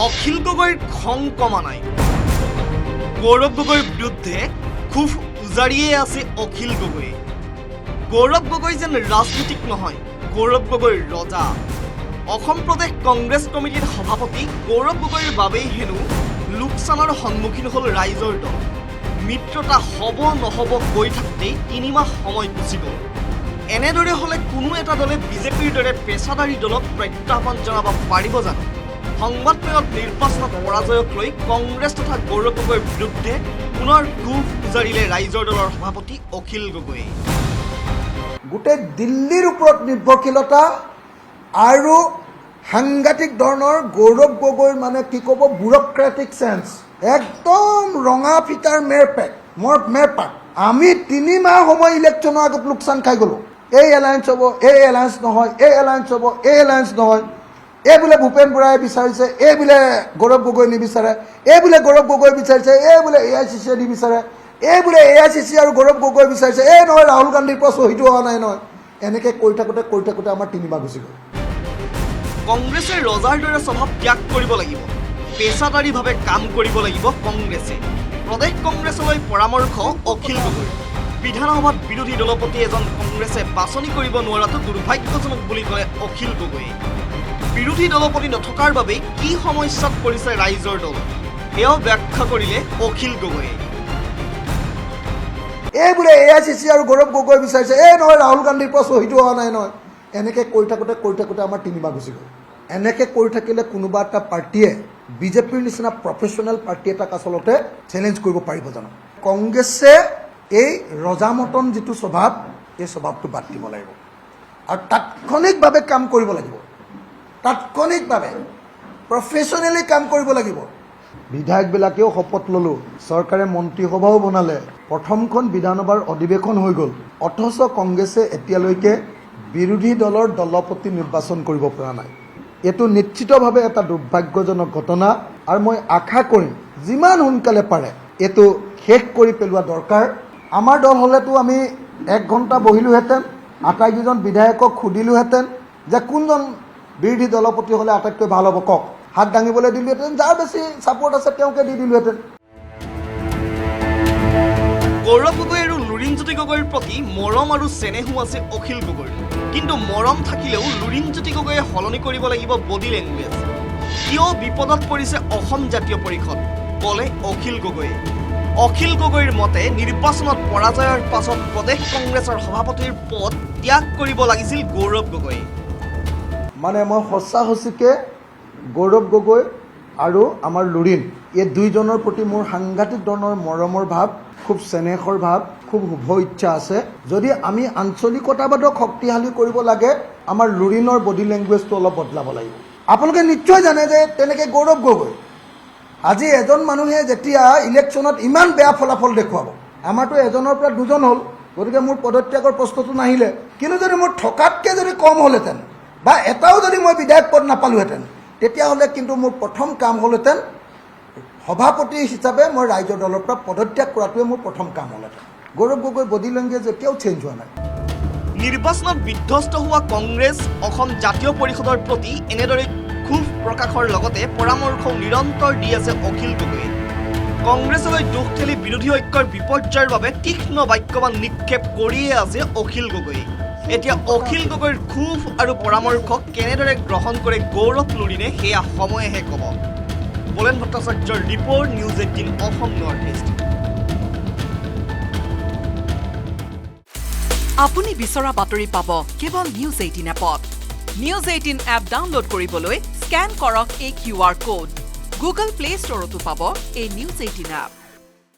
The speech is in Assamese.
অখিল গগৈৰ খং কমা নাই। গৌৰৱ গগৈৰ বিৰুদ্ধে খুব উজাৰিয়ে আছে অখিল গগৈয়ে। গৌৰৱ গগৈ যেন ৰাজনীতিক নহয়, গৌৰৱ গগৈ ৰজা। অসম প্ৰদেশ কংগ্ৰেছ কমিটিৰ সভাপতি গৌৰৱ গগৈৰ বাবেই হেনো লোকচানৰ সন্মুখীন হ'ল ৰাইজৰ দল। মিত্ৰতা হ'ব নহ'ব কৈ থাকোঁতেই 3 মাহ সময় গুচি গ'ল। এনেদৰে হ'লে কোনো এটা দলে বিজেপিৰ দৰে পেচাদাৰী দলক প্ৰত্যাহ্বান জনাব পাৰিব জানো? সংবাদমেলত নিৰ্বাচনত পৰাজয়ক লৈ কংগ্ৰেছ তথা গৌৰৱ গগৈৰ বিৰুদ্ধে পুনৰ ক্ষোভ উজাৰিলে ৰাইজৰ দলৰ সভাপতি অখিল গগৈয়ে। গোটেই দিল্লীৰ ওপৰত নিৰ্ভৰশীলতা আৰু সাংঘাতিক ধৰণৰ গৌৰৱ গগৈৰ মানে কি ক'ব ব্যুৰক্ৰেটিক চেন্স, একদম ৰঙা ফিটাৰ মেৰপাক। আমি 3 মাহ সময় ইলেকশ্যনৰ আগত লোকচান খাই গ'লোঁ। এই এলায়েন্স হ'ব, এই এলায়েন্স নহয়, এই এলায়েন্স হ'ব, এই এলায়েন্স নহয়। এই বোলে ভূপেন বৰাই বিচাৰিছে, এই বোলে গৌৰৱ গগৈ নিবিচাৰে, এই বোলে গৌৰৱ গগৈ বিচাৰিছে, এই বোলে AICC নিবিচাৰে, এই বোলে AICC আৰু গৌৰৱ গগৈ বিচাৰিছে, এই নহয় ৰাহুল গান্ধীৰ পৰা চহীটো হোৱা নাই নহয়। এনেকৈ কৈ থাকোঁতে আমাৰ 3 মাহ গুচি গ'ল। কংগ্ৰেছে ৰজাৰ দৰে স্বভাৱ ত্যাগ কৰিব লাগিব, পেচাদাৰীভাৱে কাম কৰিব লাগিব কংগ্ৰেছে। প্ৰদেশ কংগ্ৰেছলৈ পৰামৰ্শ অখিল গগৈৰ। বিধানসভাত বিৰোধী দলপতি এজন কংগ্ৰেছে বাছনি কৰিব নোৱাৰাটো দুৰ্ভাগ্যজনক বুলি কয় অখিল গগৈয়ে। বিৰোধী দলপতি নথকাৰ বাবেই কি সমস্যাত পৰিছে ৰাইজৰ দল, এয়াও ব্যাখ্যা কৰিলে অখিল গগৈয়ে। এই বোলে AICC আৰু গৌৰৱ গগৈ বিচাৰিছে, এই নহয় ৰাহুল গান্ধীৰ পৰা চহীটো হোৱা নাই নহয়। এনেকৈ কৈ থাকোঁতে আমাৰ 3 মাহ গুচি গ'ল। এনেকৈ কৰি থাকিলে কোনোবা এটা পাৰ্টীয়ে বিজেপিৰ নিচিনা প্ৰফেশ্যনেল পাৰ্টি এটাক আচলতে চেলেঞ্জ কৰিব পাৰিব জানো? কংগ্ৰেছে এই ৰজামতন যিটো স্বভাৱ, এই স্বভাৱটো বাদ দিব লাগিব আৰু তাৎক্ষণিকভাৱে কাম কৰিব লাগিব। তাৎক্ষণিকভাৱে প্ৰফেশ্যনেলি কাম কৰিব লাগিব। বিধায়কবিলাকেও শপত ল'লোঁ, চৰকাৰে মন্ত্ৰীসভাও বনালে, প্ৰথমখন বিধানসভাৰ অধিৱেশন হৈ গ'ল, অথচ কংগ্ৰেছে এতিয়ালৈকে বিৰোধী দলৰ দলপতি নিৰ্বাচন কৰিব পৰা নাই। এইটো নিশ্চিতভাৱে এটা দুৰ্ভাগ্যজনক ঘটনা আৰু মই আশা কৰিম যিমান সোনকালে পাৰে এইটো শেষ কৰি পেলোৱা দৰকাৰ। আমাৰ দল হ'লেতো আমি 1 ঘণ্টা বহিলোহেঁতেন, আটাইকেইজন বিধায়কক সুধিলোহেঁতেন যে কোনজন বিৰোধী দলপতি হ'লে আটাইতকৈ ভাল হ'ব কওক, হাত দাঙিবলৈ দিলোহেঁতেন, যাৰ বেছি ছাপোৰ্ট আছে তেওঁকে দি দিলোহেঁতেন। গৌৰৱ গগৈ আৰু লুৰিণজ্যোতি গগৈৰ প্ৰতি মৰম আৰু চেনেহো আছে অখিল গগৈৰ। কিন্তু মৰম থাকিলেও লুৰিণজ্যোতি গগৈয়ে সলনি কৰিব লাগিব বডি লেংগুৱেজ। কিয় বিপদত পৰিছে অসম জাতীয় পৰিষদ, ক'লে অখিল গগৈয়ে। অখিল গগৈৰ মতে নিৰ্বাচনত পৰাজয়ৰ পাছত প্ৰদেশ কংগ্ৰেছৰ সভাপতিৰ পদ ত্যাগ কৰিব লাগিছিল গৌৰৱ গগৈয়ে। মানে মই সঁচাকৈ গৌৰৱ গগৈ আৰু আমাৰ লুৰিণ এই দুইজনৰ প্ৰতি মোৰ সাংঘাতিক ধৰণৰ মৰমৰ ভাৱ, খুব চেনেহৰ ভাৱ, খুব শুভ ইচ্ছা আছে। যদি আমি আঞ্চলিকতাবাদক শক্তিশালী কৰিব লাগে, আমাৰ লুৰিণৰ বডি লেংগুৱেজটো অলপ বদলাব লাগিব। আপোনালোকে নিশ্চয় জানে যে তেনেকৈ গৌৰৱ গগৈ আজি এজন মানুহে যেতিয়া ইলেকশ্যনত ইমান বেয়া ফলাফল দেখুৱাব, আমাৰতো এজনৰ পৰা 2জন হ'ল, গতিকে মোৰ পদত্যাগৰ প্ৰশ্নটো নাহিলে। কিন্তু যদি মোৰ থকাতকৈ যদি কম হ'লহেঁতেন বা এটাও যদি মই বিধায়ক পদ নাপালোহেঁতেন, তেতিয়াহ'লে কিন্তু মোৰ প্ৰথম কাম হ'লহেঁতেন সভাপতি হিচাপে মই ৰাইজৰ দলৰ পৰা পদত্যাগ কৰাটোৱে মোৰ প্ৰথম কাম হ'লহেঁতেন। গৌৰৱ গগৈ বডি লেংগুৱেজ এতিয়াও চেঞ্জ হোৱা নাই। নিৰ্বাচনত বিধ্বস্ত হোৱা কংগ্ৰেছ অসম জাতীয় পৰিষদৰ প্ৰতি এনেদৰে ক্ষোভ প্ৰকাশৰ লগতে পৰামৰ্শও নিৰন্তৰ দি আছে অখিল গগৈয়ে। কংগ্ৰেছলৈ দোষ ঠেলি বিৰোধী ঐক্যৰ বিপৰ্যয়ৰ বাবে তীক্ষ্ণ বাক্যবান নিক্ষেপ কৰিয়ে আছে অখিল গগৈয়ে। এতিয়া অখিল গগৈৰ ক্ষোভ আৰু পৰামৰ্শ কেনেদৰে গ্ৰহণ কৰে গৌৰৱ লুৰিণে, সেয়া সময়েহে ক'ব। বলেন ভট্টাচাৰ্যৰ report, news 18 Assam north east. আপুনি বিচৰা বাতৰি পাব কেৱল নিউজ 18 এপত। নিউজ 18 এপ ডাউনলোড কৰিবলৈ স্কেন কৰক এই QR কোড। গুগল প্লে ষ্টৰতো পাব এই নিউজ 18 এপ।